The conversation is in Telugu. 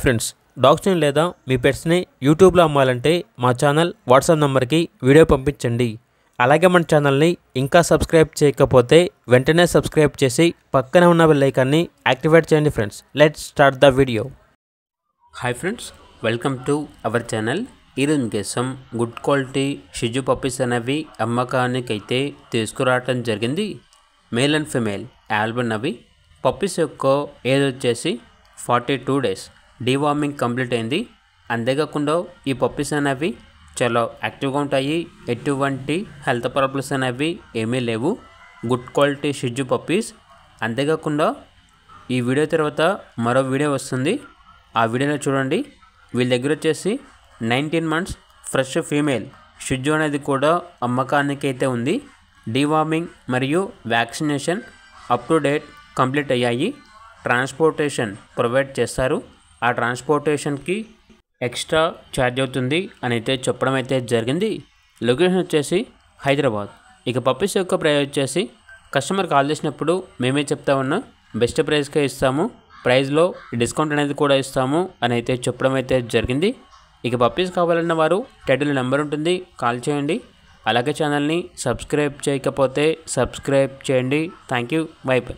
ఫ్రెండ్స్, డాగ్స్ని లేదా మీ పెట్స్ని యూట్యూబ్లో అమ్మాలంటే మా ఛానల్ వాట్సాప్ నెంబర్కి వీడియో పంపించండి. అలాగే మన ఛానల్ని ఇంకా సబ్స్క్రైబ్ చేయకపోతే వెంటనే సబ్స్క్రైబ్ చేసి పక్కనే ఉన్న బెల్ ఐకాన్ని యాక్టివేట్ చేయండి. Friends, let's start the video. Hi friends, welcome to our channel. ఈరోజు మీకోసం గుడ్ క్వాలిటీ షిజు పప్పీస్ అనేవి అమ్మకానికి అయితే తీసుకురావటం జరిగింది. మేల్ అండ్ ఫిమేల్ ఆల్బన్ అవి. పప్పీస్ యొక్క ఏజ్ వచ్చేసి 42 days. డీవార్మింగ్ కంప్లీట్ అయింది. అంతేకాకుండా ఈ పప్పీస్ అనేవి చాలా యాక్టివ్గా ఉంటాయి. ఎటువంటి హెల్త్ ప్రాబ్లమ్స్ అనేవి ఏమీ లేవు. గుడ్ క్వాలిటీ షిజు పప్పీస్. అంతేకాకుండా ఈ వీడియో తర్వాత మరో వీడియో వస్తుంది, ఆ వీడియోలో చూడండి. వీళ్ళ దగ్గర వచ్చేసి 19 months ఫ్రెష్ ఫీమేల్ షిజు అనేది కూడా అమ్మకానికి అయితే ఉంది. డీవార్మింగ్ మరియు vaccination up to date complete అయ్యాయి. ట్రాన్స్పోర్టేషన్ ప్రొవైడ్ చేస్తారు. ఆ ట్రాన్స్పోర్టేషన్కి ఎక్స్ట్రా ఛార్జ్ అవుతుంది అని అయితే చెప్పడం అయితే జరిగింది. లొకేషన్ వచ్చేసి హైదరాబాద్. ఇక పప్పీస్ యొక్క ప్రైస్ వచ్చేసి కస్టమర్ కాల్ చేసినప్పుడు మేమే చెప్తా ఉన్నా బెస్ట్ ప్రైస్కే ఇస్తాము, ప్రైస్లో డిస్కౌంట్ అనేది కూడా ఇస్తాము అని అయితే చెప్పడం అయితే జరిగింది. ఇక పప్పీస్ కావాలన్న వారు టైటిల్ నెంబర్ ఉంటుంది, కాల్ చేయండి. అలాగే ఛానల్ని సబ్స్క్రైబ్ చేయకపోతే సబ్స్క్రైబ్ చేయండి. Thank you. By by.